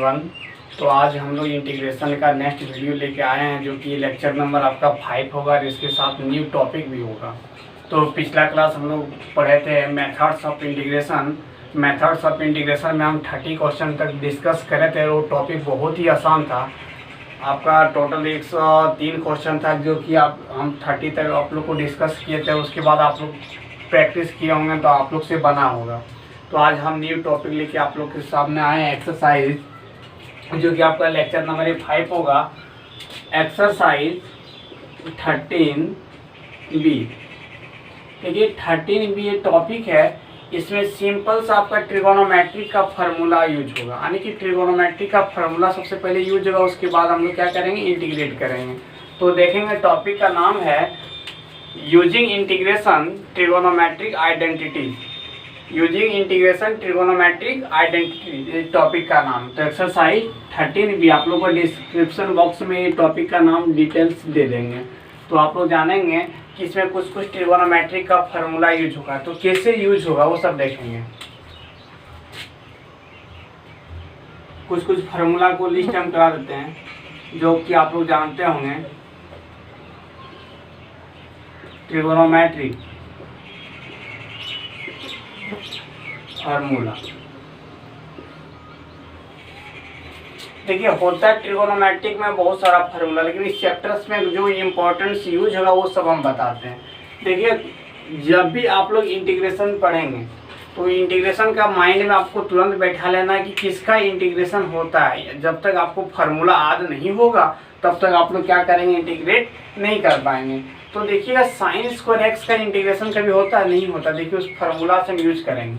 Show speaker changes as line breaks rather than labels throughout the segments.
Everyone. तो आज हम लोग इंटीग्रेशन का नेक्स्ट वीडियो लेके आए हैं, जो कि लेक्चर नंबर आपका 5 होगा और इसके साथ न्यू टॉपिक भी होगा। तो पिछला क्लास हम लोग पढ़े थे methods of integration. Methods of integration में हम 30 क्वेश्चन तक डिस्कस करे थे। वो टॉपिक बहुत ही आसान था। आपका टोटल 103 क्वेश्चन था, जो कि हम 30 तक आप लोग को डिस्कस किए थे। उसके बाद आप लोग प्रैक्टिस किए होंगे तो आप लोग से बना होगा। तो आज हम न्यू टॉपिक लेके आप लोग के सामने आए हैं, एक्सरसाइज, जो कि आपका लेक्चर नंबर 5 होगा। Exercise 13B। देखिए 13B ये टॉपिक है। इसमें सिंपल सा आपका ट्रिगोनोमेट्री का फार्मूला यूज होगा, यानी कि ट्रिगोनोमेट्री का फार्मूला सबसे पहले यूज होगा। उसके बाद हम लोग क्या करेंगे, इंटीग्रेट करेंगे। तो देखेंगे टॉपिक का नाम है using integration trigonometric identity. Using integration trigonometric identity topic का नाम। तो एक्सरसाइज 13B आप लोग को डिस्क्रिप्शन बॉक्स में ये टॉपिक का नाम डिटेल्स दे देंगे। तो आप लोग जानेंगे कि इसमें कुछ कुछ ट्रिगोनोमेट्रिक का फार्मूला यूज होगा। तो कैसे यूज होगा वो सब देखेंगे। कुछ कुछ फार्मूला को लिस्ट हम करा देते हैं, जो कि आप लोग जानते होंगे। ट्रिगोनोमेट्रिक फार्मूला देखिए होता है ट्रिगोनोमेट्रिक में बहुत सारा फार्मूला, लेकिन इस चैप्टर्स में जो इम्पोर्टेंस यूज होगा वो सब हम बताते हैं। देखिए जब भी आप लोग इंटीग्रेशन पढ़ेंगे तो इंटीग्रेशन का माइंड में आपको तुरंत बैठा लेना है कि किसका इंटीग्रेशन होता है। जब तक आपको फार्मूला याद नहीं होगा तब तक आप लोग क्या करेंगे, इंटीग्रेट नहीं कर पाएंगे। तो देखिएगा साइन स्क्वायर एक्स का इंटीग्रेशन कभी होता है, नहीं होता। देखिए उस फार्मूला से हम यूज करेंगे।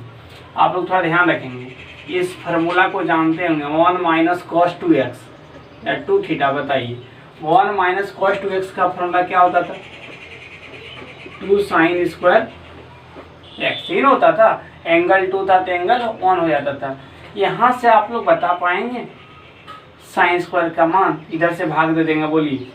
आप लोग थोड़ा ध्यान रखेंगे, इस फार्मूला को जानते होंगे, 1 माइनस कॉस 2x या 2 थीटा। बताइए 1 माइनस कॉस 2x का फार्मूला क्या होता था, 2 साइन स्क्वायर एक्स ही होता था। एंगल 2 था तो एंगल 1 हो जाता था। यहाँ से आप लोग बता पाएंगे साइन स्क्वायर का मान, इधर से भाग दे देंगे। बोलिए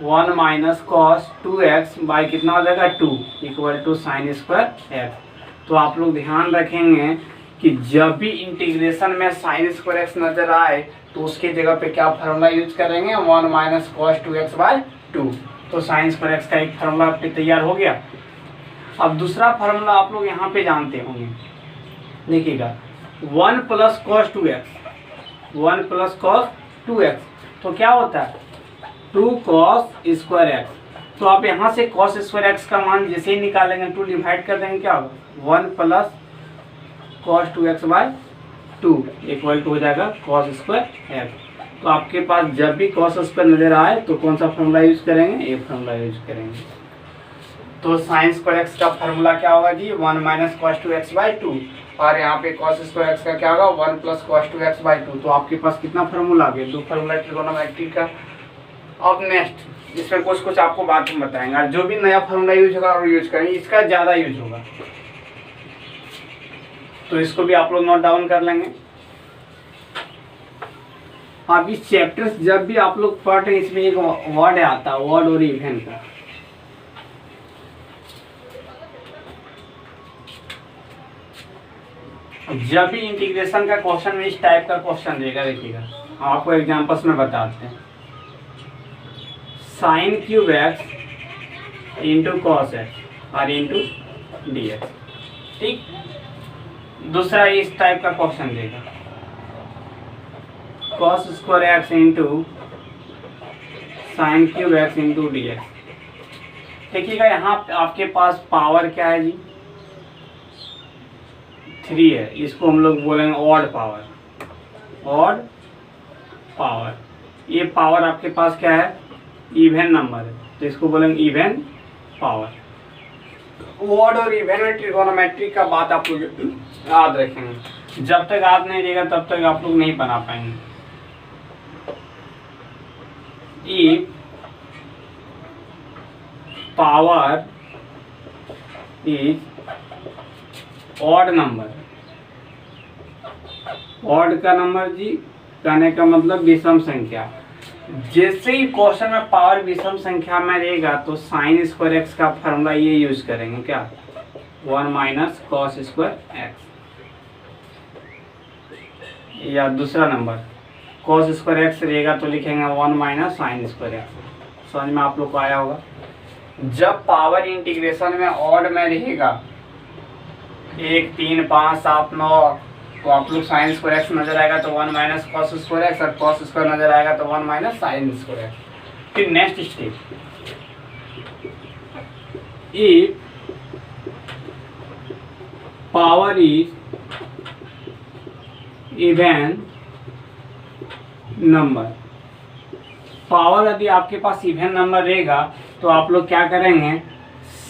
1 माइनस कॉस 2x बाई कितना हो जाएगा 2 equal to sine square x. तो आप लोग ध्यान रखेंगे कि जब भी इंटीग्रेशन में साइन स्क्वायर एक्स नजर आए तो उसकी जगह पे क्या फार्मूला यूज करेंगे, 1 माइनस कॉस 2x बाई 2। तो साइन स्क्वायर एक्स का एक फार्मूला पे तैयार हो गया। अब दूसरा फार्मूला आप लोग यहाँ पे जानते होंगे। देखिएगा 1 plus cos 2x, 1 plus cos 2x तो क्या होता है 2 कॉस स्क्वायर एक्स। तो आप यहाँ से कॉस स्क्वायर एक्स का मान जैसे ही निकालेंगे 2 डिवाइड कर देंगे, क्या होगा 1 plus cos 2x by 2 equal to हो जाएगा कॉस स्क्वायर एक्स। तो आपके पास जब भी कॉस स्क्वायर नजर आए तो कौन सा फार्मूला यूज करेंगे, ये फार्मूला यूज करेंगे। तो साइन स्क्वायर एक्स का फार्मूला क्या होगा जी, 1 माइनस कॉस 2x बाई 2, और यहाँ पे कॉस स्क्वायर एक्स का क्या होगा 1 प्लस कॉस 2x बाई 2। तो आपके पास कितना फार्मूला आ गया, 2 फार्मूला ट्रिगोनोमेट्री का। अब नेक्स्ट इसमें कुछ कुछ आपको बात हम बताएंगे, और जो भी नया फार्मूला यूज होगा और यूज करेंगे, इसका ज़्यादा यूज होगा। तो इसको भी आप लोग नोट डाउन कर लेंगे। अब इस चैप्टर जब भी आप लोग पढ़ रहे हैं, इसमें एक वर्ड आता है, वर्ड और इवेंट का। जब भी इंटीग्रेशन का क्वेश्चन में इस टाइप का क्वेश्चन देगा, देखिएगा आपको एग्जांपल्स में बताते हैं। Sine cube x into cos x और इंटू डी एक्स, ठीक। दूसरा इस टाइप का क्वेश्चन देगा, cos square x into sine cube x into d x. देखिएगा यहाँ आपके पास पावर क्या है जी, 3 है। इसको हम लोग बोलेंगे ऑड पावर, ऑड पावर। ये पावर आपके पास क्या है, इवन नंबर है, तो इसको बोलेंगे इवन पावर। ऑड और इवन में ट्रिगोनोमेट्री का बात आप लोग याद रखेंगे। जब तक याद नहीं रहेगा तब तक आप लोग नहीं बना पाएंगे। If power is odd number, odd का नंबर जी कहने का मतलब विषम संख्या। जैसे ही क्वेश्चन में पावर विषम संख्या में रहेगा तो साइन स्क्वायर एक्स का फार्मूला ये यूज करेंगे, क्या 1 माइनस कॉस स्क्वायर एक्स। या दूसरा नंबर कॉस स्क्वायर एक्स रहेगा तो लिखेंगे 1 माइनस साइन स्क्वायर एक्स। समझ में आप लोग को आया होगा। जब पावर इंटीग्रेशन में ऑड में रहेगा 1 3 5 7 9 तो आप लोग साइन स्क्वायर एक्स नजर आएगा तो 1 माइनस कॉस स्क्वायर एक्स, और कॉस स्क्वायर नजर आएगा तो 1 माइनस साइन स्क्वायर एक्स। फिर next step, if power is even number, power यदि आपके पास इवन नंबर रहेगा तो आप लोग क्या करेंगे,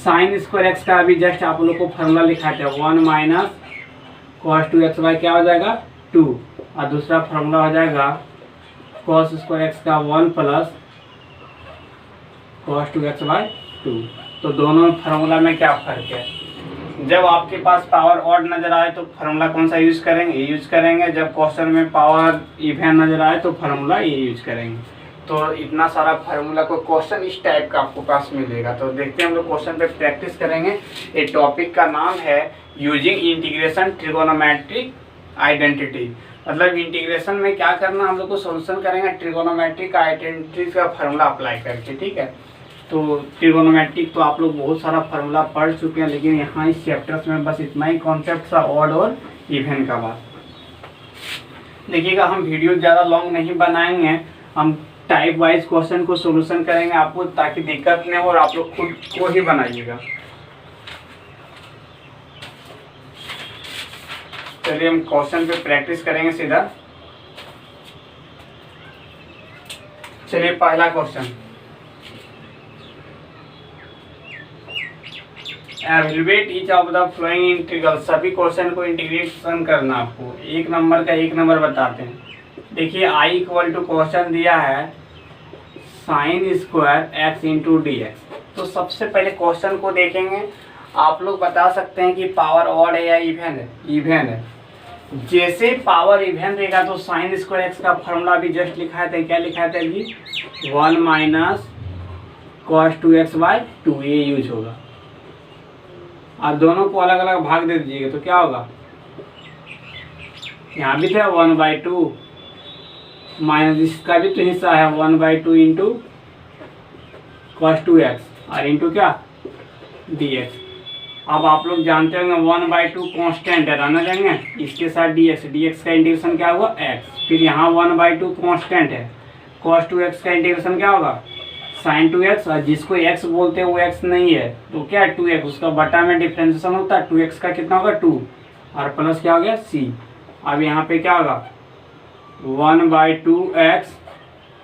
साइन स्क्वायर एक्स का अभी जस्ट आप लोग को फॉर्मूला लिखाते हैं 1 माइनस कॉस 2x बाई क्या हो जाएगा 2, और दूसरा फॉर्मूला हो जाएगा कॉस स्क्वायर एक्स का 1 प्लस कॉस 2x बाई 2। तो दोनों फार्मूला में क्या फर्क है, जब आपके पास पावर ऑड नजर आए तो फार्मूला कौन सा यूज करेंगे, ये यूज करेंगे। जब क्वेश्चन में पावर इवन नजर आए तो फार्मूला ये यूज करेंगे। तो इतना सारा फार्मूला को क्वेश्चन इस टाइप का आपको पास मिलेगा। तो देखते हैं हम लोग क्वेश्चन पे प्रैक्टिस करेंगे। ये टॉपिक का नाम है यूजिंग इंटीग्रेशन ट्रिगोनोमेट्रिक आइडेंटिटी। मतलब इंटीग्रेशन में क्या करना, हम लोग को सोल्यूशन करेंगे ट्रिगोनोमेट्रिक आइडेंटिटी का फार्मूला अप्लाई करके, ठीक है। तो ट्रिगोनोमेट्रिक तो आप लोग बहुत सारा फार्मूला पढ़ चुके हैं, लेकिन यहाँ इस चैप्टर्स में बस इतना ही कॉन्सेप्ट था ऑड और इवन का बात। देखिएगा हम वीडियो ज़्यादा लॉन्ग नहीं बनाएंगे, हम टाइप वाइज क्वेश्चन को सोल्यूशन करेंगे आपको, ताकि दिक्कत नहीं हो और आप लोग खुद को ही बनाइएगा। चलिए हम क्वेश्चन पे प्रैक्टिस करेंगे सीधा। चलिए पहला question, evaluate each of the flowing integral. सभी क्वेश्चन को इंटीग्रेशन करना आपको, एक नंबर का एक नंबर बताते हैं। देखिए आई इक्वल टू क्वेश्चन दिया है sine square x into d x. तो सबसे पहले क्वेश्चन को देखेंगे, आप लोग बता सकते हैं कि पावर ऑड है या इवन है, इवन है। जैसे पावर इवन रहेगा तो साइन स्क्वायर एक्स का फॉर्मूला भी जस्ट लिखा था, क्या लिखा था जी 1 माइनस कॉस 2x बाई 2, ये यूज होगा। आप दोनों को अलग अलग भाग दे दीजिएगा तो क्या होगा, यहाँ भी था 1/2 माइनस इसका भी तो हिस्सा है 1/2 इंटू कॉस 2x और इंटू क्या dx। अब आप लोग जानते होंगे 1/2 कांस्टेंट है, रहने देंगे इसके साथ dx का इंटीग्रेशन क्या होगा x। फिर यहाँ 1/2 कांस्टेंट है, cos 2x का इंटीग्रेशन क्या होगा sin 2x, और जिसको x बोलते हैं वो x नहीं है तो क्या है 2x, उसका बटा में डिफ्रेंशिएशन होता है 2x का कितना होगा 2 और प्लस क्या हो गया c। अब यहाँ पे क्या होगा 1/2x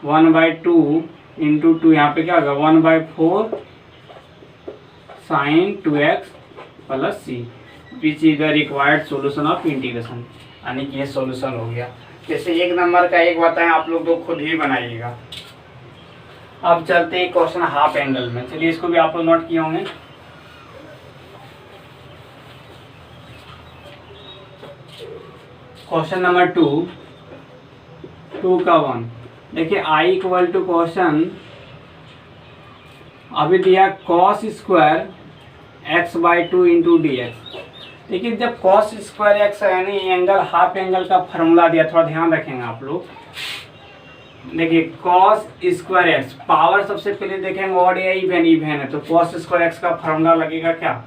1/2 इंटू 2, यहाँ पे क्या होगा 1/4 sin 2x plus c, which is the required solution of integration. यानी कि ये सोल्यूशन हो गया। जैसे एक नंबर का एक बताएं, आप लोग तो खुद ही बनाइएगा। अब चलते हैं क्वेश्चन हाफ एंगल में। चलिए इसको भी आप लोग नोट किए होंगे। क्वेश्चन नंबर 2 का 1। देखिए i इक्वल टू क्वेश्चन अभी दिया cos square x/2 into d x. देखिए जब cos स्क्वायर एक्स यानी एंगल हाफ एंगल का फॉर्मूला दिया, थोड़ा ध्यान रखेंगे आप लोग। देखिए cos स्क्वायर एक्स पावर सबसे पहले देखेंगे ऑड या इवन, इवन है तो cos स्क्वायर एक्स का फॉर्मूला लगेगा क्या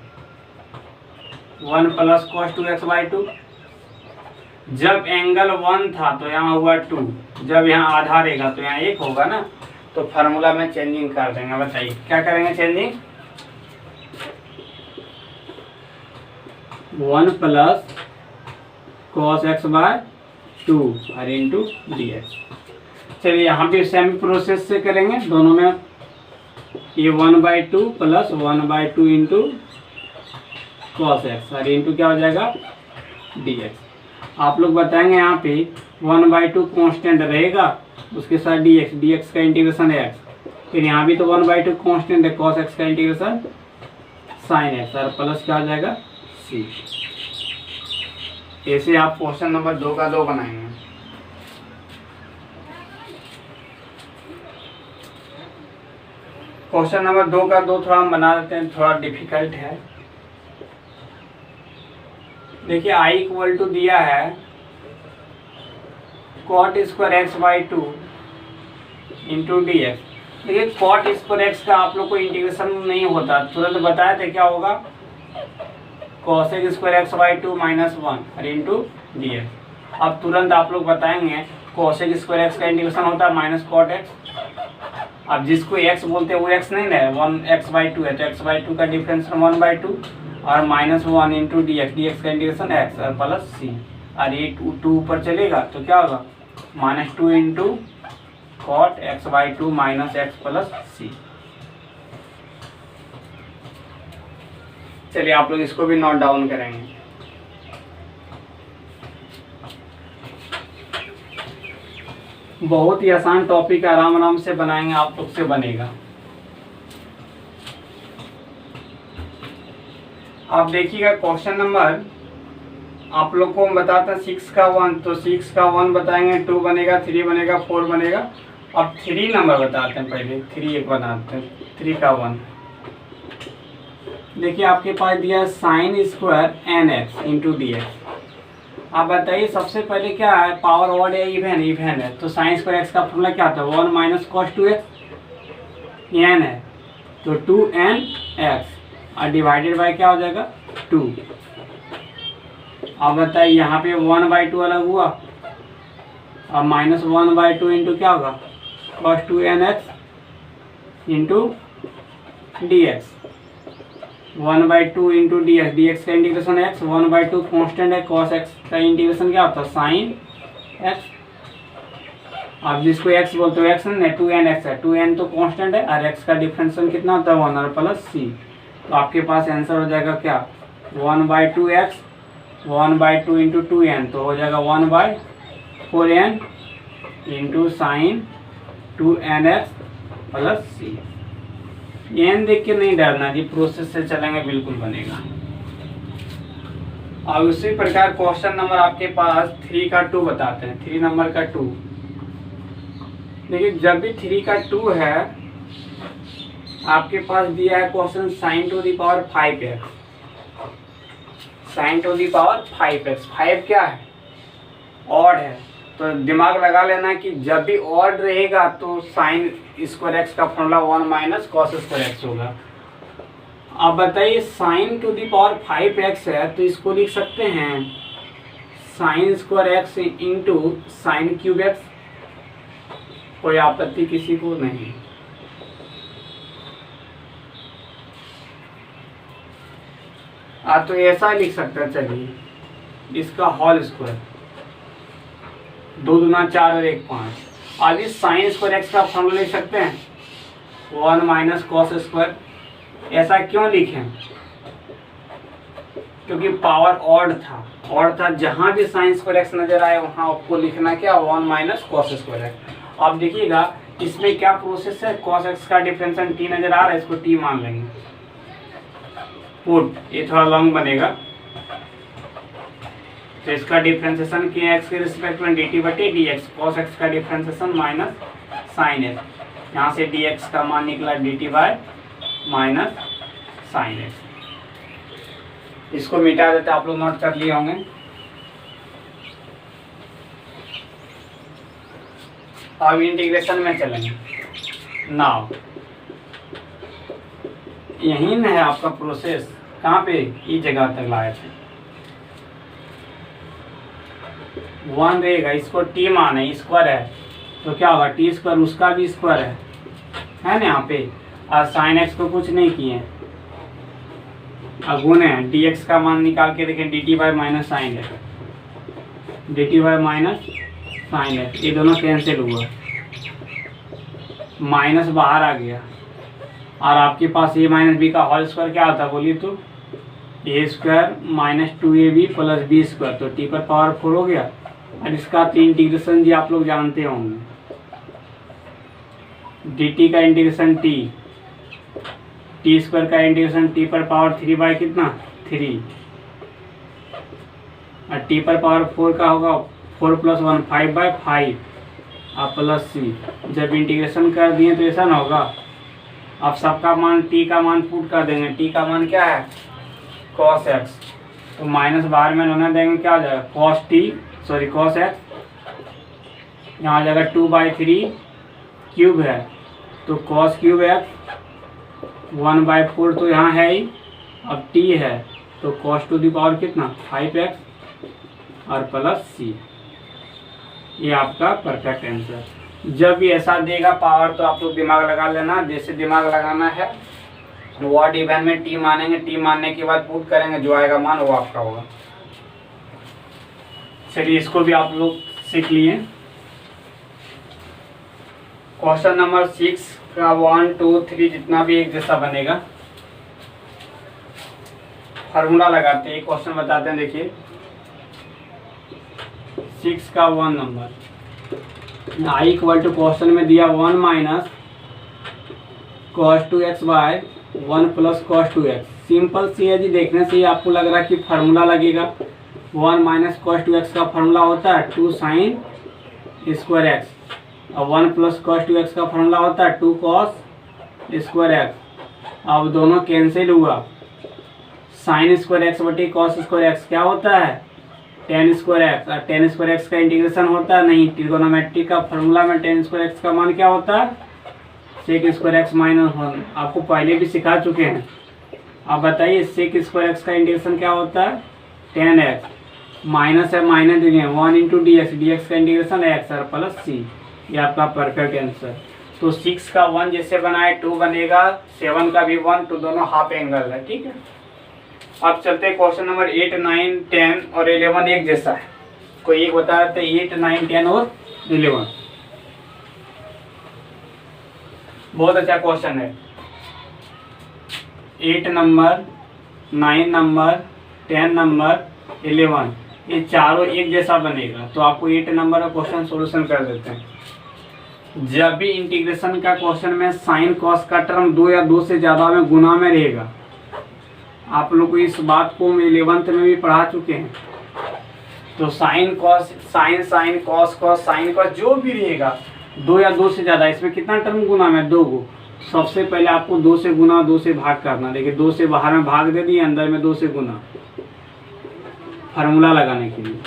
1 प्लस cos 2x/2। जब एंगल 1 था तो यहाँ हुआ 2, जब यहाँ आधा रहेगा तो यहाँ 1 होगा ना, तो फार्मूला में चेंजिंग कर देंगे। बताइए क्या करेंगे चेंजिंग, 1 प्लस cos x/2 और इंटू डी एक्स। चलिए यहाँ पे सेम प्रोसेस से करेंगे, दोनों में ये 1/2 प्लस 1/2 इंटू cos x और इंटू क्या हो जाएगा dx। आप लोग बताएंगे यहाँ पे 1/2 कांस्टेंट रहेगा, उसके साथ dx का इंटीग्रेशन है x। फिर यहाँ भी तो 1/2 कांस्टेंट है, cos x का इंटीग्रेशन sin x और प्लस क्या हो जाएगा c। ऐसे आप क्वेश्चन नंबर 2 का 2 बनाएंगे। क्वेश्चन नंबर 2 का 2 थोड़ा हम बना देते हैं, थोड़ा डिफिकल्ट है। देखिए i इक्वल टू दिया है cot square x by two into d x. देखिए कॉट स्क्वायर एक्स का आप लोग को इंटीग्रेशन नहीं होता, तुरंत बताया था क्या होगा, cosec square x by two minus one और इंटू डी एक्स। अब तुरंत आप लोग बताएंगे कॉसेक स्क्वायर एक्स का इंटीग्रेशन होता है माइनस कॉट एक्स। अब जिसको एक्स बोलते हैं वो एक्स नहीं ना है, वन एक्स बाई टू है, तो एक्स बाई टू का डिफरेंस वन बाई टू और minus one into d x का इंटीग्रेशन एक्स और प्लस सी। और ये टू ऊपर चलेगा तो क्या होगा, minus two into cot x by two minus x plus c. चलिए आप लोग इसको भी नोट डाउन करेंगे। बहुत ही आसान टॉपिक, आराम आराम से बनाएंगे, आप लोग से बनेगा। आप देखिएगा क्वेश्चन नंबर आप लोग को हम बताते हैं 6 का 1, तो 6 का 1 बताएंगे, 2 बनेगा, 3 बनेगा, 4 बनेगा। अब 3 नंबर बताते हैं, पहले 3 एक बनाते हैं, 3 का 1। देखिए आपके पास दिया sine square n x into d x. आप बताइए सबसे पहले क्या है, पावर ऑड है इवन, इवन है, तो साइन स्क्वायर एक्स का फॉर्मूला क्या होता है, 1 माइनस कॉस 2x एन है तो 2n x और डिवाइडेड बाय क्या हो जाएगा 2। अब बताइए यहाँ पे 1 बाई 2 अलग हुआ और माइनस 1 बाई 2 इंटू क्या होगा, cos 2n x into d x. 1 by 2 into d x का इंटीग्रेशन एक्स, 1 बाई 2 कॉन्स्टेंट है, कॉस एक्स का इंटीग्रेशन क्या होता है साइन एक्स। आप जिसको एक्स बोलते हो एक्स है, 2n x है, 2n तो कॉन्स्टेंट है और एक्स का डिफरेंशियल कितना होता है 1 और प्लस सी। तो आपके पास आंसर हो जाएगा क्या, 1 by 2 x, 1 by 2 into 2n, तो हो जाएगा 1 by 4n into sine 2n x plus c. N देख के नहीं डरना जी, प्रोसेस से चलेंगे बिल्कुल बनेगा। और उसी प्रकार क्वेश्चन नंबर आपके पास 3 का 2 बताते हैं, 3 नंबर का 2। देखिए जब भी 3 का 2 है आपके पास दिया है question sign to the power 5x, sign to the power 5x। 5 क्या है, ऑड है, तो दिमाग लगा लेना कि जब भी ऑड रहेगा तो साइन स्क्वायर एक्स का formula 1 minus cos square x होगा। अब बताइए sign to the power 5x है तो इसको लिख सकते हैं sign square x into sine cube x. कोई आपत्ति किसी को नहीं। तो ऐसा लिख सकते हैं, चलिए इसका होल स्क्वायर, 2 दूना 4 और 1 5। अब इस साइन स्क्वायर एक्स का फॉर्मूला लिख सकते हैं 1 माइनस कॉस स्क्वायर। ऐसा क्यों लिखें, क्योंकि पावर ऑड था, जहां भी साइन स्क्वायर एक्स नजर आए वहां आपको लिखना क्या 1 माइनस कॉस स्क्वायर एक्स। अब देखिएगा इसमें क्या प्रोसेस है, कॉस एक्स का डिफरेंशियल टी नजर आ रहा है, इसको टी मान लेंगे, पुट, ये थोड़ा लॉन्ग बनेगा, तो इसका डिफरेंशिएशन के एक्स के रिस्पेक्ट में डी टी बटे डी एक्स, कॉस एक्स का डिफरेंशिएशन माइनस साइन एक्स, यहाँ से डी एक्स का मान निकला D T bye minus sine x. इसको मिटा देते, आप लोग नोट कर लिए होंगे। अब इंटीग्रेशन में चलेंगे। नाउ यही न है आपका प्रोसेस, कहाँ पे, इस जगह तक लाए थे 1 रहेगा, इसको टी मान है, स्क्वायर है, तो क्या होगा टी स्क्वायर, उसका भी स्क्वायर है ना यहाँ पे, और साइन एक्स को कुछ नहीं किए, अब गुणे है, डी एक्स का मान निकाल के देखें d t by minus sine है, d t by minus sine है, ये दोनों कैंसिल हुआ, माइनस बाहर आ गया, और आपके पास ए माइनस बी का होल स्क्वायर क्या होता है बोलिए तो, a square minus 2ab plus b square, तो टी पर पावर 4 हो गया। और इसका तो इंटीग्रेशन जी आप लोग जानते होंगे, डी टी का इंटीग्रेशन टी स्क्वायर का इंटीग्रेशन टी पर पावर 3 बाई कितना 3, और टी पर पावर 4 का होगा 4 + 1 5 बाई 5 और प्लस सी। जब इंटीग्रेशन कर दिए तो ऐसा ना होगा, अब सबका मान टी का मान पुट कर देंगे, टी का मान क्या है कॉस एक्स, तो माइनस बाहर में लेना देंगे क्या हो जाएगा कॉस एक्स यहाँ आ जाएगा 2/3 क्यूब है तो कॉस क्यूब एक्स 1/4 तो यहाँ है ही। अब टी है तो कॉस टू दी पावर कितना 5x और प्लस सी। ये आपका परफेक्ट आंसर। जब भी ऐसा देगा पावर तो आप लोग दिमाग लगा लेना। जैसे दिमाग लगाना है वॉट इवन में टी मानेंगे, टी मानने के बाद पुट करेंगे, जो आएगा मान वो आपका होगा। चलिए इसको भी आप लोग सीख लिए। क्वेश्चन नंबर 6 का 1 2 3 जितना भी एक जैसा बनेगा फार्मूला लगाते हैं, क्वेश्चन बताते हैं। देखिए 6 का 1 number I equal to question में दिया 1 minus cos 2x by 1 plus cos 2x। Simple सी है जी, देखने से ही आपको लग रहा है कि फार्मूला लगेगा। 1 माइनस cos 2x का फार्मूला होता है 2 साइन स्क्वायर एक्स और 1 प्लस cos 2x का फार्मूला होता है 2 cos स्क्वायर एक्स। अब दोनों कैंसिल हुआ, साइन स्क्वायर एक्स बटी कॉस स्क्वायर एक्स क्या होता है टेन स्क्वायर एक्स। और टेन स्क्वायर एक्स का इंटीग्रेशन होता है नहीं, ट्रिगोनोमेट्री का फार्मूला में टेन स्क्वायर एक्स का मान क्या होता है सेक स्क्वायर एक्स माइनस 1। आपको पहले भी सिखा चुके हैं। अब बताइए सेक स्क्वायर एक्स का इंटीग्रेशन क्या होता है 10x माइनस है माइनस देंगे 1 into d x, D x का इंटीग्रेशन एक्स और प्लस सी। ये आपका परफेक्ट आंसर। तो 6 का 1 जैसे बनाए 2 बनेगा, 7 का भी 1, तो दोनों हाफ एंगल है। ठीक है, अब चलते हैं क्वेश्चन नंबर 8 9 10 और 11 एक जैसा है। कोई एक बता रहे थे 8 9 10 और 11। बहुत अच्छा क्वेश्चन है। 8 नंबर 9 नंबर 10 नंबर 11 ये चारों एक जैसा बनेगा। तो आपको 8 नंबर का क्वेश्चन सोल्यूशन कर देते हैं। जब भी इंटीग्रेशन का क्वेश्चन में साइन कॉस का टर्म 2 या 2 से ज़्यादा में गुना में रहेगा, आप लोग को इस बात को 11th में भी पढ़ा चुके हैं। तो sine cos sine sine cos cos sine cos जो भी रहेगा 2 या 2 से ज़्यादा, इसमें कितना टर्म गुना में 2 गो। सबसे पहले आपको 2 से गुना 2 से भाग करना। देखिए 2 से बाहर में भाग दे दिए, अंदर में 2 से गुना, फार्मूला लगाने के लिए।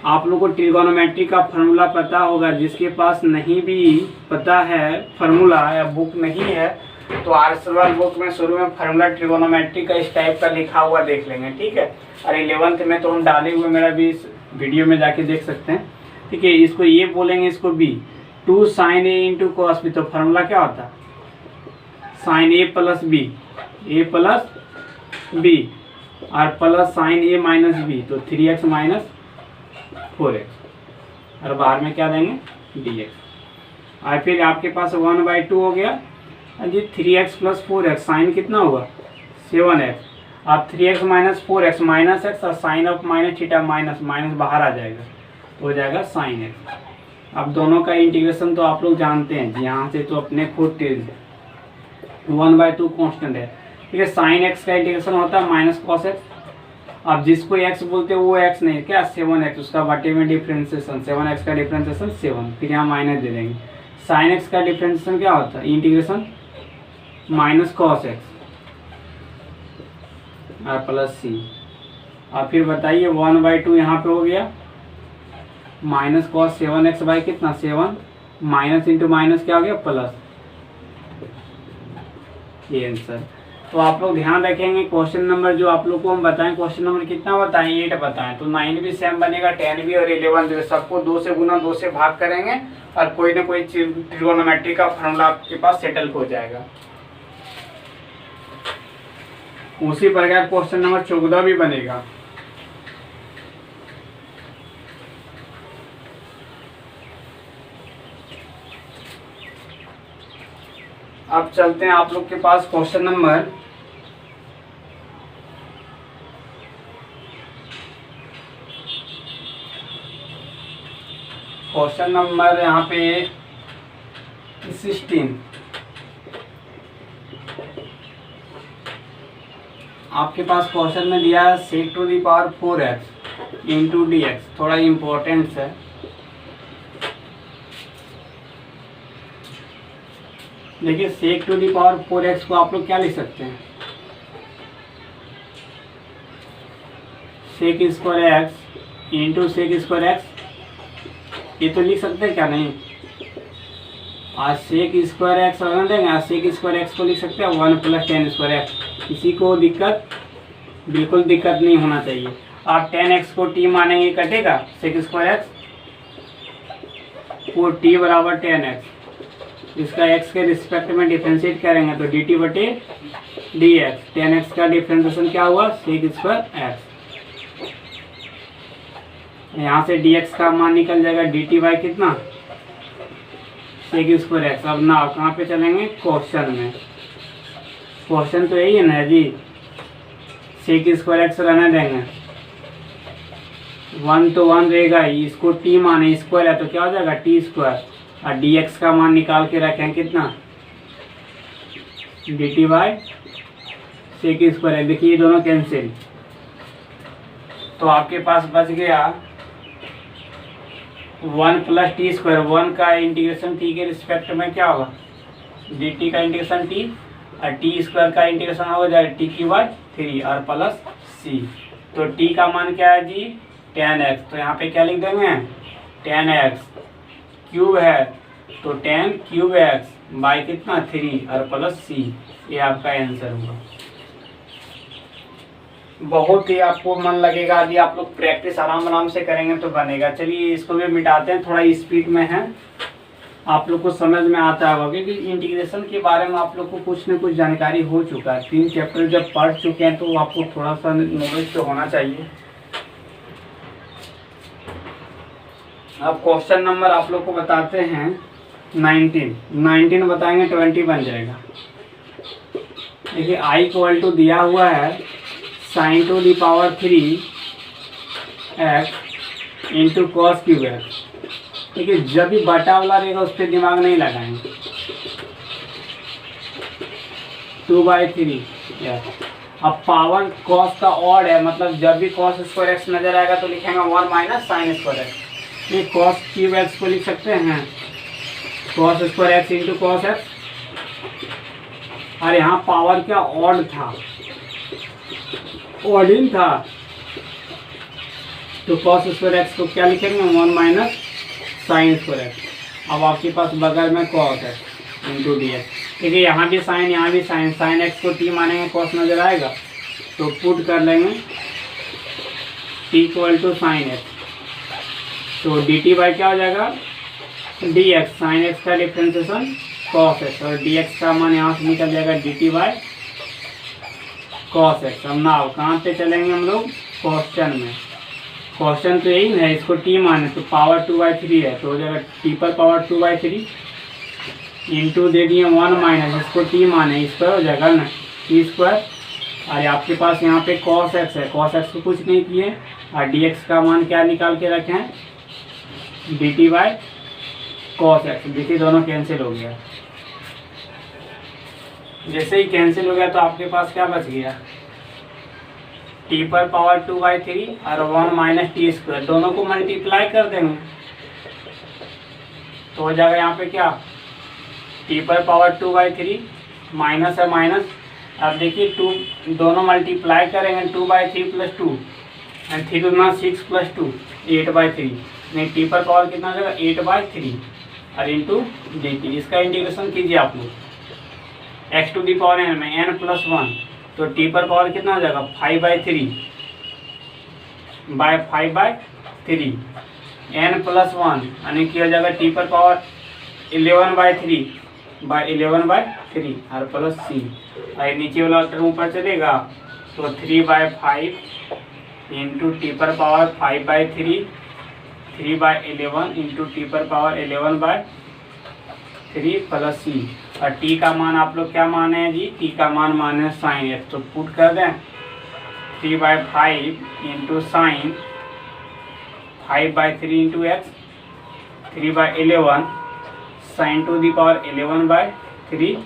आप लोग को ट्रिगोनोमेट्री का फार्मूला पता होगा। जिसके पास नहीं भी पता है फार्मूला या बुक नहीं है तो आर्सवाल बुक में शुरू में फार्मूला ट्रिगोनोमेट्री का इस टाइप का लिखा हुआ देख लेंगे। ठीक है, और 11th में तो हम डाले हुए मेरा भी इस वीडियो में जाके देख सकते हैं। ठीक है, इसको ये बोलेंगे, इसको B 2 sign a into cos b. तो फार्मूला क्या होता है sine a plus b, A plus B और प्लस साइन ए माइनस बी, तो 3x माइनस 4x और बाहर में क्या देंगे dx। और फिर आपके पास 1/2 हो गया जी 3x प्लस 4x। साइन कितना हुआ 7x। अब 3x minus 4x minus x और sine of minus theta minus minus बाहर आ जाएगा तो हो जाएगा साइन x। अब दोनों का इंटीग्रेशन तो आप लोग जानते हैं, यहाँ से तो अपने खुद तेज 1/2 कांस्टेंट है। ठीक है, साइन x का इंटीग्रेशन होता है माइनस कॉस x। अब जिसको x बोलते हैं वो x नहीं क्या 7x, उसका बटे में डिफ्रेंसिएशन 7x का डिफ्रेंसिएशन 7, फिर यहाँ माइनस दे देंगे। साइन x का डिफ्रेंसिएशन क्या होता है इंटीग्रेशन माइनस कॉस एक्स और प्लस सी। और फिर बताइए 1/2 यहाँ पे हो गया माइनस कॉस 7x बाई कितना 7 माइनस इंटू माइनस क्या हो गया प्लस। ये आंसर। तो आप लोग ध्यान रखेंगे क्वेश्चन नंबर जो आप लोग को हम बताएं, क्वेश्चन नंबर कितना बताएं 8 बताएं, तो 9 भी सेम बनेगा, 10 भी और 11 जो सबको 2 से गुना 2 से भाग करेंगे और कोई ना कोई ट्रिगोनोमेट्री का फॉर्मूला आपके पास सेटल हो जाएगा। उसी प्रकार क्वेश्चन नंबर 14 भी बनेगा। अब चलते हैं आप लोग के पास क्वेश्चन नंबर यहाँ पे 16। आपके पास क्वेश्चन में दिया है sec to the power 4x into d x. थोड़ा इम्पोर्टेंट है, देखिए सेक टू दी पावर 4x को आप लोग क्या लिख सकते हैं sec square x into sec square x ये तो लिख सकते हैं क्या? नहीं, आज सेक स्क्वायर एक्स लगाना देंगे, आज सेक स्क्वायर एक्स को लिख सकते हैं 1 + tan स्क्वायर एक्स। किसी को दिक्कत? बिल्कुल दिक्कत नहीं होना चाहिए। आप tan एक्स को t मानेंगे, कटेगा सेक स्क्वायर एक्स को t बराबर tan एक्स, इसका x के रिस्पेक्ट में डिफ्रेंशिएट करेंगे तो dt/dx। tan एक्स का डिफ्रेंशिएशन क्या हुआ? Sec square x. यहाँ से dx का मान निकल जाएगा dt/ कितना? Sec square x. अब ना कहाँ पे चलेंगे? क्वेश्चन में। क्वेश्चन तो यही है ना जी, सेक स्क्वायर एक्स रहने देंगे, 1 तो 1 रहेगा ही, इसको t माने, स्क्वायर है तो क्या हो जाएगा t स्क्वायर, और dx का मान निकाल के रखें कितना? dt/ sec square x. देखिए ये दोनों कैंसिल, तो आपके पास बच गया 1 + t स्क्वायर। 1 का इंटीग्रेशन t के रिस्पेक्ट में क्या होगा? dt का इंटीग्रेशन t, और t स्क्वायर का इंटीग्रेशन हो जाएगा t³ और प्लस c। तो t का मान क्या है जी? tan x। तो यहाँ पे क्या लिख देंगे? tan x क्यूब है तो tan³ x बाई कितना? 3 और प्लस c। ये आपका आंसर हुआ। बहुत ही आपको मन लगेगा, यदि आप लोग प्रैक्टिस आराम आराम से करेंगे तो बनेगा। चलिए इसको भी मिटाते हैं, थोड़ा स्पीड में है, आप लोग को समझ में आता होगा क्योंकि इंटीग्रेशन के बारे में आप लोग को कुछ न कुछ जानकारी हो चुका है। 3 चैप्टर जब पढ़ चुके हैं तो आपको थोड़ा सा नॉलेज तो होना चाहिए। अब क्वेश्चन नंबर आप लोग को बताते हैं 19 बताएंगे 20 बन जाएगा। देखिए i = दिया हुआ है sin⁻³ x × cos³ x। देखिए जब भी बटा वाला रहेगा उस पर दिमाग नहीं लगाएंगे। 2/3 अब पावर cos का ऑड है, मतलब जब भी cos² x नजर आएगा तो लिखेंगे 1 - sin² x। ये cos³ x को लिख सकते हैं cos² x × cos x, और यहाँ पावर क्या ऑड था, ऑडिन था, तो cos² x को क्या लिखेंगे 1 - sin² x। अब आपके पास बगल में cos x × dx। देखिए यहाँ भी साइन, यहाँ भी साइन, sin x को t मानेंगे, cos नजर आएगा तो पुट कर लेंगे t = sin x। तो dt/ क्या हो जाएगा? dx। sin x का डिफ्रेंशिएशन cos x, और dx का मान यहाँ से निकल जाएगा dt/ cos x। अब ना कहाँ पे चलेंगे हम लोग? क्वेश्चन में। क्वेश्चन तो यही है, इसको t माने तो पावर 2/3 है तो हो जाएगा t⁻2/3 इंटू दे दिए 1 - इसको t माने, इस पर हो जाएगा ना t²। और आपके पास यहाँ पे cos x है, cos x को कुछ नहीं किए, और dx का मान क्या निकाल के रखे हैं? dt/ cos x। देखिए दोनों कैंसिल हो गया। जैसे ही कैंसिल हो गया तो आपके पास क्या बच गया? t⁻2/3 और 1 - t², दोनों को मल्टीप्लाई कर देंगे तो हो जाएगा यहाँ पे क्या? t⁻2/3 माइनस है माइनस। अब देखिए 2 दोनों मल्टीप्लाई करेंगे 2/3 + 2 एंड 3 × 6 + 2 8/3। नहीं t पर पावर कितना हो जाएगा? 8/3 और इंटू dt। इसका इंटीग्रेशन कीजिए आप लोग x⁴ में n + 1, तो t पर पावर कितना हो जाएगा? 5/3 बाय 5/3 n + 1 यानी कि हो जाएगा t पर पावर 11/3 बाय 11/3 और प्लस c। और नीचे वाला टर्म ऊपर चलेगा तो 3/5 इंटू टी पर पावर 5/3 3/11 इंटू टी पर पावर 11/3 प्लस c। और t का मान आप लोग क्या माने हैं जी? t का मान माने साइन x, तो पुट कर दें 3/5 into sine 5/3 into x 3/11 sine to the power 11/3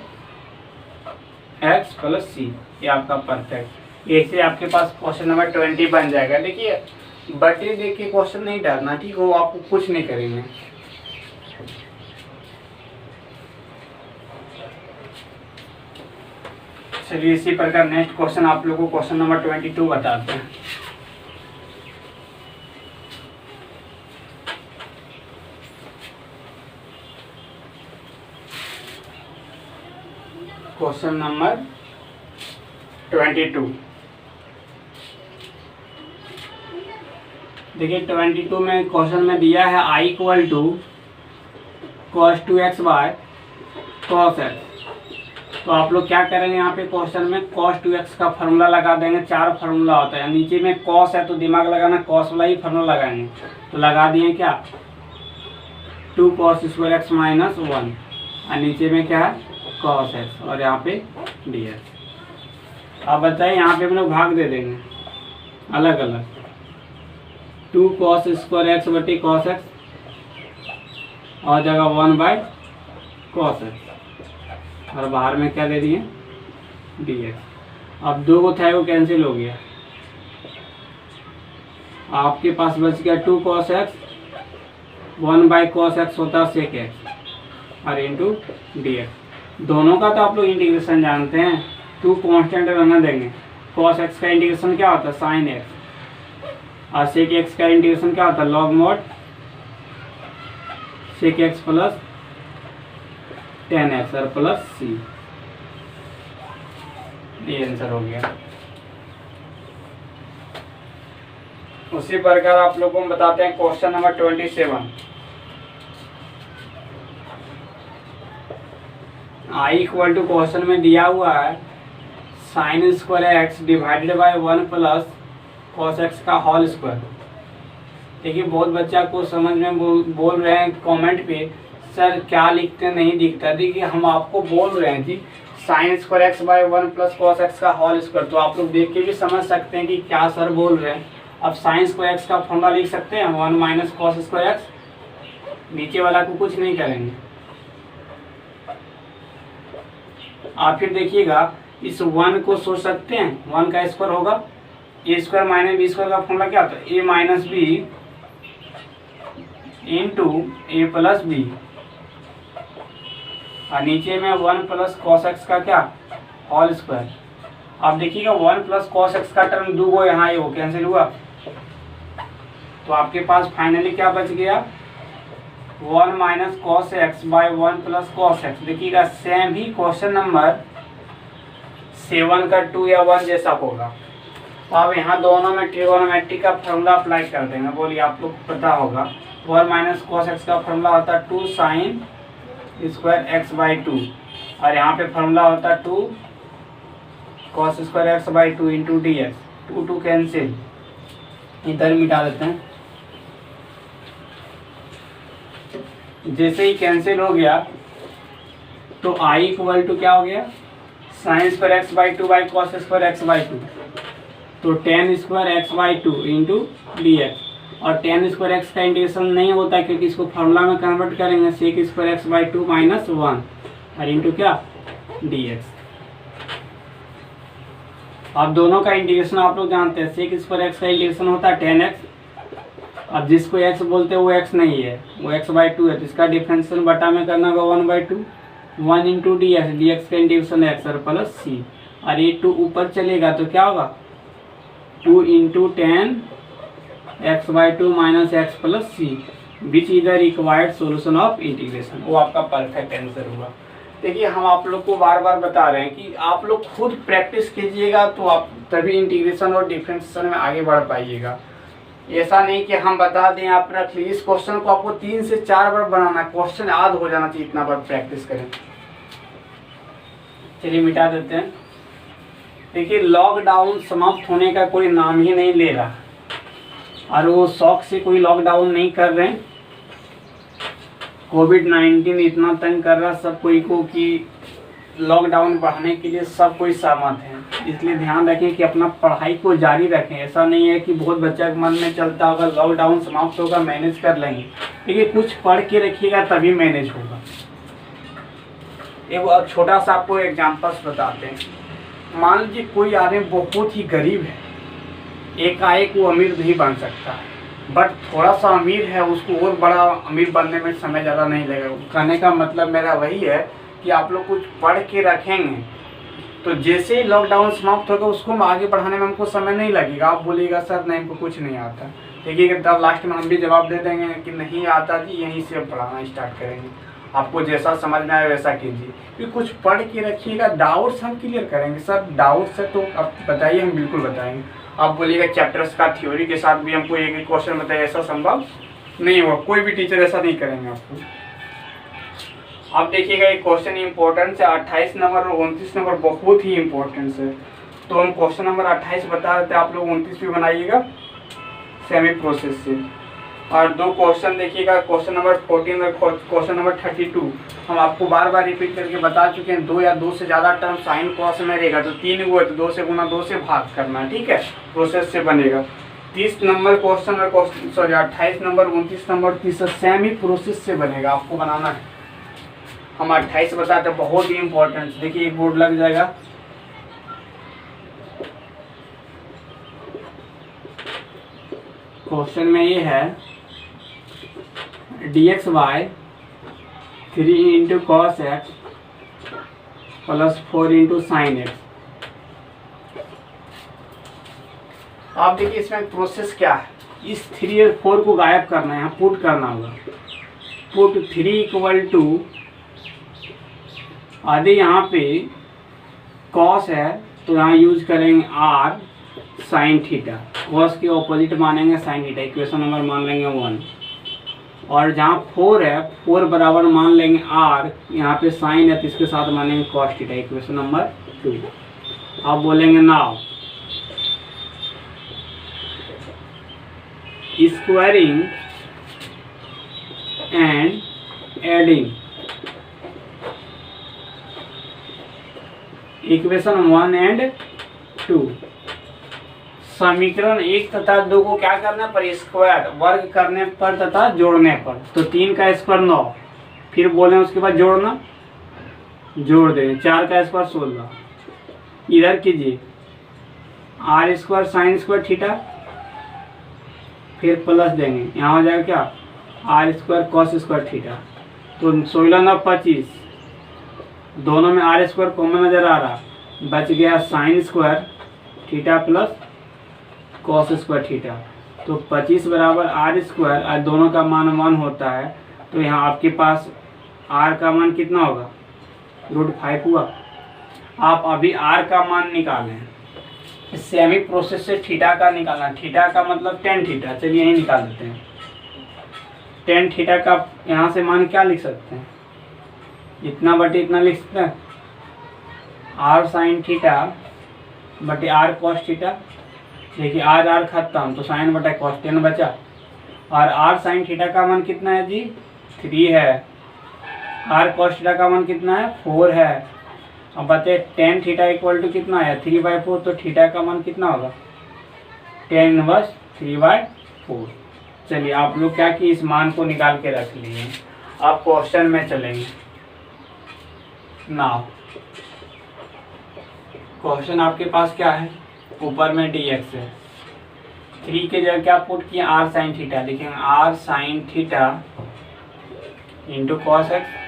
x plus c. ये आपका परफेक्ट। ऐसे आपके पास क्वेश्चन नंबर 20 बन जाएगा। देखिए बटे देख के क्वेश्चन नहीं डालना, ठीक हो, आपको कुछ नहीं करेंगे। चलिए इसी प्रकार नेक्स्ट क्वेश्चन आप लोगों को क्वेश्चन नंबर 22 बताते हैं। Question number 22। देखिए 22 में क्वेश्चन में दिया है I equal to cos 2x by cos x। तो आप लोग क्या करेंगे, यहाँ पे क्वेश्चन में cos 2x का फार्मूला लगा देंगे। 4 फार्मूला होता है, नीचे में cos है तो दिमाग लगाना cos वाला ही फार्मूला लगाएंगे। तो लगा दिए क्या 2 cos स्क्वायर x माइनस 1 और नीचे में क्या है cos x और यहाँ पे dx। अब बताइए यहाँ पे हम लोग भाग दे देंगे अलग अलग। 2 cos स्क्वायर x बटे cos x और जगह 1 बाय cos x और बाहर में क्या दे दिए dx। अब 2 को था वो कैंसिल हो गया, आपके पास बच गया 2 cos x, 1 by cos x होता है sec x और इंटू dx। दोनों का तो आप लोग इंटीग्रेशन जानते हैं, 2 कांस्टेंट रहने देंगे। cos x का इंटीग्रेशन क्या होता है sin x और sec x का इंटीग्रेशन क्या होता है log mod sec x plus tan x और प्लस c। ये आंसर हो गया। उसी प्रकार आप लोगों को बताते हैं question number 27। I equal to question में दिया हुआ है sine square x divided by 1 plus cos x का होल स्क्वायर। देखिए बहुत बच्चा को समझ में बोल रहे हैं कमेंट पे, सर क्या लिखते नहीं दिखता। देखिए हम आपको बोल रहे हैं कि sine square x by 1 plus cos x का होल स्क्वायर, तो आप लोग देख के भी समझ सकते हैं कि क्या सर बोल रहे हैं। अब साइन स्क्वायर x का फॉर्मूला लिख सकते हैं 1 माइनस cos स्क्वायर x। नीचे वाला को कुछ नहीं करेंगे। आप फिर देखिएगा इस 1 को सोच सकते हैं, 1 का स्क्वायर होगा ए स्क्वायर माइनस बी स्क्वायर का फॉर्मूला क्या होता है ए माइनस बी इंटू ए प्लस बी और नीचे में 1 प्लस cos x का क्या होल स्क्वायर। अब देखिएगा 1 प्लस cos x का टर्म 2 गो यहाँ वो कैंसिल हुआ, तो आपके पास फाइनली क्या बच गया 1 minus cos x by 1 plus cos x। देखिएगा सेम ही क्वेश्चन नंबर 7 का 2 या 1 जैसा होगा। तो अब यहाँ दोनों में ट्रिगोनोमेट्री का फॉर्मूला अप्लाई कर देंगे। बोलिए आप लोग को पता होगा 1 माइनस cos x का फॉर्मूला होता है 2 साइन स्क्वायर x बाई 2 और यहाँ पे फॉर्मूला होता है 2 cos square x by 2 into d x. 2 2 cancel, इधर मिटा देते हैं। जैसे ही कैंसिल हो गया तो I इक्वल टू क्या हो गया sign square x by 2 by cos square x by 2, तो tan square x by 2 into d x. और tan स्क्वायर x का इंटीग्रेशन नहीं होता है क्योंकि इसको फार्मूला में कन्वर्ट करेंगे sec square x by 2 minus 1 और इंटू क्या dx। अब दोनों का इंटीग्रेशन आप लोग जानते हैं, sec स्क्वायर x का इंटीग्रेशन होता है tan x। अब जिसको x बोलते हैं वो x नहीं है, वो x बाई 2 है, तो इसका डिफरेंशियल बटा में करना होगा 1 by 2 1 into d x. D x का इंटीग्रेशन x और प्लस c और ये 2 ऊपर चलेगा तो क्या होगा 2 into tan x by 2 minus x plus c which is the required solution of integration. वो आपका परफेक्ट आंसर हुआ। देखिए हम आप लोग को बार बार बता रहे हैं कि आप लोग खुद प्रैक्टिस कीजिएगा तो आप तभी इंटीग्रेशन और डिफरेंशिएशन में आगे बढ़ पाइएगा। ऐसा नहीं कि हम बता दें आप रख लीजिए। इस क्वेश्चन को आपको 3 से 4 बार बनाना है, क्वेश्चन याद हो जाना चाहिए, इतना बार प्रैक्टिस करें। चलिए मिटा देते हैं। देखिए लॉकडाउन समाप्त होने का कोई नाम ही नहीं ले रहा और वो शौक से कोई लॉकडाउन नहीं कर रहे हैं। कोविड-19 इतना तंग कर रहा सब कोई को कि लॉकडाउन बढ़ाने के लिए सब कोई सहमत है। इसलिए ध्यान रखें कि अपना पढ़ाई को जारी रखें। ऐसा नहीं है कि बहुत बच्चा के मन में चलता होगा लॉकडाउन समाप्त होगा मैनेज कर लेंगे, लेकिन कुछ पढ़ के रखिएगा तभी मैनेज होगा। एक छोटा सा आपको एग्जाम्पल्स बताते हैं। मान लीजिए कोई आदमी बहुत ही गरीब है, एकाएक वो अमीर नहीं बन सकता है, बट थोड़ा सा अमीर है, उसको और बड़ा अमीर बनने में समय ज़्यादा नहीं लगेगा। कहने का मतलब मेरा वही है कि आप लोग कुछ पढ़ के रखेंगे तो जैसे ही लॉकडाउन समाप्त होगा उसको आगे बढ़ाने में हमको समय नहीं लगेगा। आप बोलिएगा सर नहीं हमको कुछ नहीं आता, देखिए तब लास्ट में हम भी जवाब दे देंगे कि नहीं आता जी, यहीं से पढ़ाना स्टार्ट करेंगे आपको जैसा समझ में आए वैसा कीजिए, फिर कुछ पढ़ के रखिएगा, डाउट्स हम क्लियर करेंगे। सर डाउट्स है तो आप बताइए, हम बिल्कुल बताएंगे। आप बोलिएगा चैप्टर्स का थ्योरी के साथ भी हमको एक क्वेश्चन बताइए, ऐसा संभव नहीं होगा, कोई भी टीचर ऐसा नहीं करेंगे आपको। अब देखिएगा एक क्वेश्चन इंपॉर्टेंस है 28 नंबर और 29 नंबर बहुत ही इंपॉर्टेंस है। तो हम क्वेश्चन नंबर 28 बता रहे थे, आप लोग 29 भी बनाइएगा सेमी प्रोसेस से। और दो क्वेश्चन देखिएगा, क्वेश्चन नंबर 14 और क्वेश्चन नंबर 32 हम आपको बार बार रिपीट करके बता चुके हैं। 2 या 2 से ज़्यादा टर्म साइन कॉस में रहेगा तो 3 वो है तो 2 से गुना 2 से भाग करना है, ठीक है, प्रोसेस से बनेगा। 30 नंबर क्वेश्चन और 28 नंबर 29 नंबर 30 सेमी प्रोसेस से बनेगा, आपको बनाना है। हम 28 बताते हैं, बहुत ही इंपॉर्टेंट। देखिए एक बोर्ड लग जाएगा, क्वेश्चन में ये है dx by 3 into cos x plus 4 into sine x. आप देखिए इसमें प्रोसेस क्या है, इस 3 और 4 को गायब करना है, यहाँ पुट करना होगा। पुट 3 इक्वल टू आदि, यहाँ पे कॉस है तो यहाँ यूज करेंगे r साइन थीटा, कॉस के ऑपोजिट मानेंगे साइन थीटा, इक्वेशन नंबर मान लेंगे 1। और जहाँ 4 है 4 बराबर मान लेंगे r, यहाँ पे साइन है तो इसके साथ मानेंगे कॉस थीटा, इक्वेशन नंबर 2। अब बोलेंगे now squaring and adding equation 1 and 2। समीकरण 1 तथा 2 को क्या करना पर स्क्वायर, वर्ग करने पर तथा जोड़ने पर। तो 3 का स्क्वायर 9, फिर बोले उसके बाद जोड़ना, जोड़ देंगे 4 का स्क्वायर 16। इधर कीजिए r square sine square theta, फिर प्लस देंगे, यहाँ हो जाएगा क्या r square cos square theta. तो 16 9 25, दोनों में r स्क्वायर कॉमन नजर आ रहा, बच गया sine square theta plus cos square theta. तो 25 बराबर r स्क्वायर, और दोनों का मान 1 होता है, तो यहाँ आपके पास r का मान कितना होगा, √5 हुआ। आप अभी r का मान निकालें, सेमी प्रोसेस से थीटा का निकालना, थीटा का मतलब tan थीटा, चलिए यही निकाल देते हैं। tan थीटा का यहाँ से मान क्या लिख सकते हैं, इतना बटे इतना लिख सकते हैं, r साइन थीटा बटे r कॉस थीटा। देखिए r खत्म तो साइन बटा कॉस 10 बचा, और r साइन थीटा का मान कितना है जी 3 है, r कॉस थीटा का मान कितना है 4 है। अब बताए tan थीटा इक्वल टू कितना है 3/4, तो थीटा का मान कितना होगा tan इनवर्स 3/4। चलिए आप लोग क्या कि इस मान को निकाल के रख लिए। आप क्वेश्चन में चलेंगे नाउ। क्वेश्चन आपके पास क्या है, ऊपर में dx है, 3 के जगह क्या पुट किया r साइन थीटा, लिखेंगे r sine theta into cos x.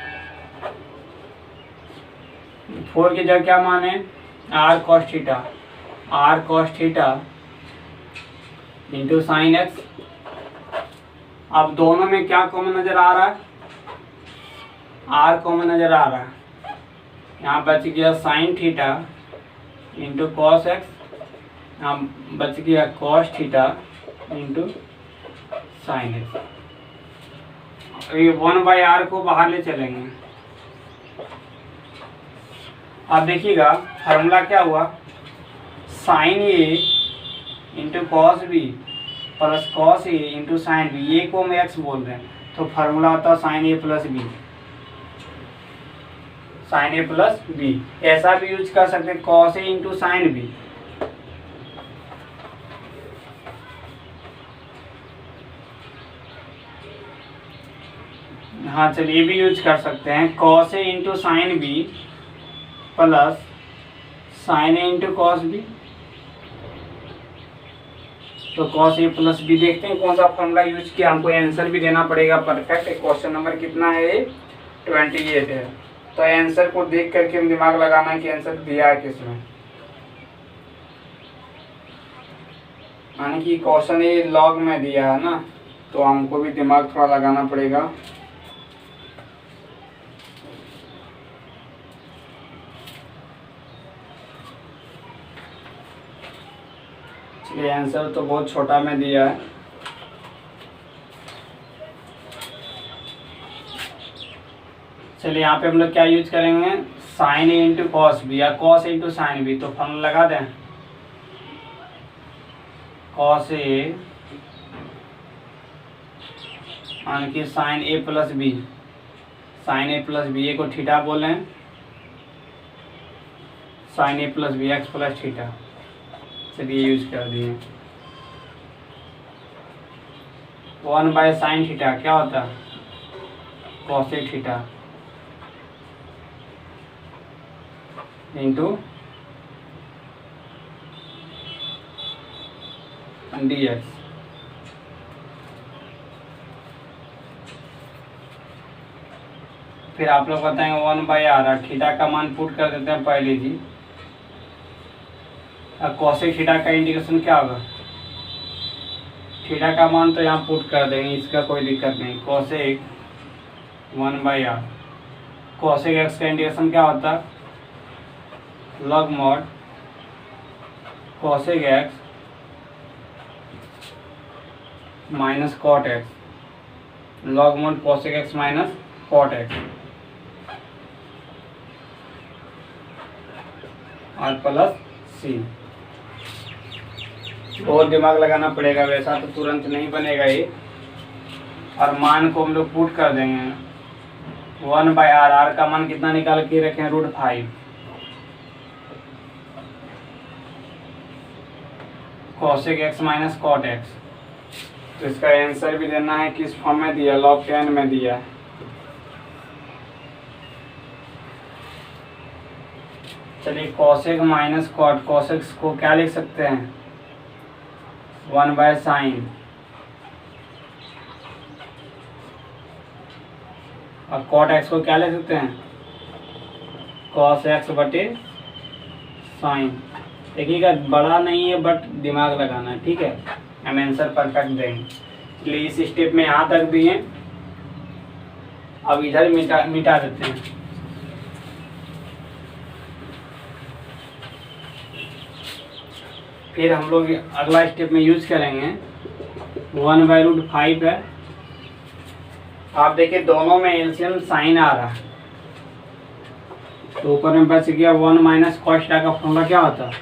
4 के जगह क्या माने r cos theta into sine x. अब दोनों में क्या कॉमन नजर आ रहा है, r कॉमन नजर आ रहा है, यहाँ बच गया sine theta into cos x, यहाँ बच गया cos theta into sine x. ये 1/r को बाहर ले चलेंगे। अब देखिएगा फार्मूला क्या हुआ, sine a into cos b plus cos a into sine b, a को हम एक्स बोल रहे हैं, तो फार्मूला होता है sine a plus b, sine a plus b. ऐसा भी यूज कर सकते हैं cos a into sine b. हाँ चलिए ये भी यूज कर सकते हैं cos a into sine b plus sine a into cos b. तो कॉस ए प्लस बी देखते हैं कौन सा फॉर्मूला यूज किया, हमको आंसर भी देना पड़ेगा परफेक्ट। क्वेश्चन नंबर कितना है 28 है, तो आंसर को देख करके हम दिमाग लगाना है कि आंसर दिया है किसमें, यानी कि क्वेश्चन ये लॉग में दिया है ना, तो हमको भी दिमाग थोड़ा लगाना पड़ेगा। देखिए आंसर तो बहुत छोटा में दिया है। चलिए यहाँ पे हम लोग क्या यूज करेंगे, sine a into cos b या कॉस इंटू साइन बी। तो फॉर्मूला लगा दें, कॉस ए की sine a plus b, sine a plus b, a को थीटा बोलें, sine a plus b x plus theta. चलिए यूज कर दिए। 1/sin थीटा क्या होता है, कॉसेक थीटा इंटू dx। फिर आप लोग बताएंगे 1/r, थीटा का मान पुट कर देते हैं पहले जी। अब कॉसेक थीटा का इंटीग्रेशन क्या होगा, थीटा का मान तो यहाँ पुट कर देंगे, इसका कोई दिक्कत नहीं। कॉसेक 1/r, कॉसेक एक्स का इंटीग्रेशन क्या होता है, log mod cosec x minus cot x, log mod cosec x minus cot x और प्लस सी। बहुत दिमाग लगाना पड़ेगा, वैसा तो तुरंत नहीं बनेगा ये। और मान को हम लोग पुट कर देंगे 1/r, r का मान कितना निकाल के रखें, √5, cosec x minus cot x. तो इसका आंसर भी देना है किस फॉर्म में दिया, log 10 में दिया। चलिए कॉसेक माइनस कॉट, कॉसेक को क्या लिख सकते हैं 1/sin, और कॉट एक्स को क्या लिख सकते हैं cos x बटे साइन। देखिएगा बड़ा नहीं है बट दिमाग लगाना है, ठीक है। हम आंसर परफेक्ट देंगे। इसलिए इस स्टेप में यहाँ तक दिए, अब इधर मिटा देते हैं। फिर हम लोग अगला स्टेप में यूज करेंगे 1/√5 है। आप देखिए दोनों में एलसीएम साइन आ रहा है, तो ऊपर में बच गया 1 माइनस कॉस थीटा का फॉर्मूला क्या होता है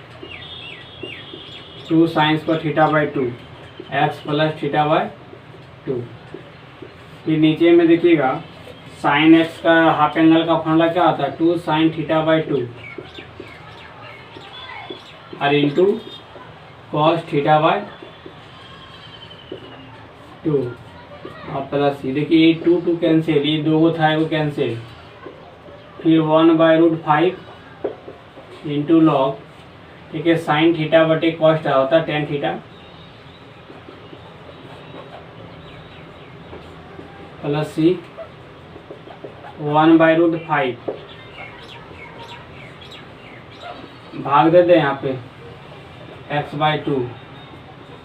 2 sin² θ/2 x प्लस θ/2। फिर नीचे में देखिएगा साइन एक्स का हाफ एंगल का फॉर्मूला क्या होता है 2 sin θ/2 और इंटू कॉस θ/2 और प्लस सी। देखिए ये 2 कैंसिल, ये 2 था वो कैंसिल। फिर 1/√5 इंटू लॉग, ठीक है, साइन थीटा बटे कॉस थीटा होता है tan थीटा प्लस सी 1/√5 भाग देते हैं यहाँ पे x/2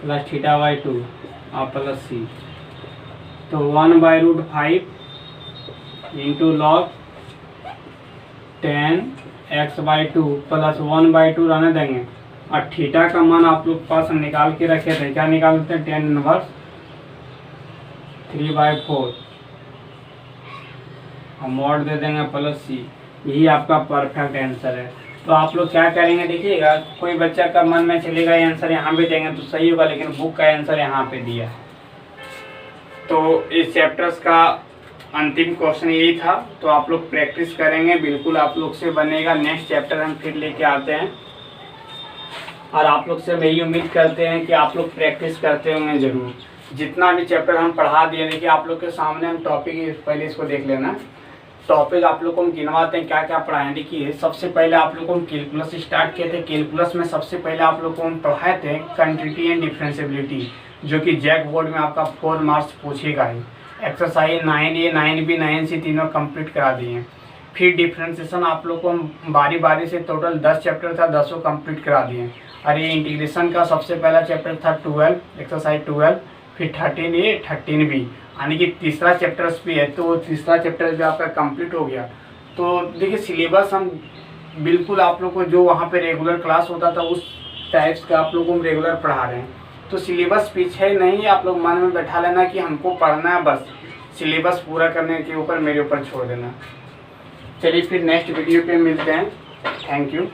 प्लस θ/2 और प्लस सी। तो 1/√5 into log tan x/2 plus 1/2 रहने देंगे, और थीटा का मान आप लोग पास निकाल के रखे थे, क्या निकालते हैं tan इनवर्स 3/4 और मॉड दे देंगे प्लस सी। यही आपका परफेक्ट आंसर है। तो आप लोग क्या करेंगे देखिएगा, कोई बच्चा का मन में चलेगा आंसर यहाँ पे देंगे तो सही होगा, लेकिन बुक का आंसर यहाँ पे दिया। तो इस चैप्टर्स का अंतिम क्वेश्चन यही था। तो आप लोग प्रैक्टिस करेंगे, बिल्कुल आप लोग से बनेगा। नेक्स्ट चैप्टर हम फिर लेके आते हैं, और आप लोग से यही उम्मीद करते हैं कि आप लोग प्रैक्टिस करते होंगे ज़रूर। जितना भी चैप्टर हम पढ़ा दिए, देखिए आप लोग के सामने हम टॉपिक, पहले इसको देख लेना। टॉपिक आप लोग को हम गिनवाते हैं क्या क्या पढ़ाएं। देखिए सबसे पहले आप लोग को हम कैलकुलस स्टार्ट किए थे। कैलकुलस में सबसे पहले आप लोग को हम पढ़ाए थे क्वांटिटी एंड डिफरेंशिएबिलिटी, जो कि जैक बोर्ड में आपका 4 मार्क्स पूछेगा ही। एक्सरसाइज 9A 9B 9C तीनों कंप्लीट करा दिए। फिर डिफ्रेंसिएशन आप लोग को हम बारी बारी से, टोटल 10 चैप्टर था, 10 कंप्लीट करा दिए। और ये इंटीग्रेशन का सबसे पहला चैप्टर था 12, एक्सरसाइज 12, फिर 13A 13B, यानी कि तीसरा चैप्टर्स भी है। तो तीसरा चैप्टर भी आपका कंप्लीट हो गया। तो देखिए सिलेबस हम बिल्कुल आप लोग को जो वहाँ पे रेगुलर क्लास होता था उस टाइप्स का आप लोगों को हम रेगुलर पढ़ा रहे हैं। तो सिलेबस पीछे नहीं, आप लोग मन में बैठा लेना कि हमको पढ़ना है, बस सिलेबस पूरा करने के ऊपर मेरे ऊपर छोड़ देना। चलिए फिर नेक्स्ट वीडियो पे मिलते हैं। Thank you.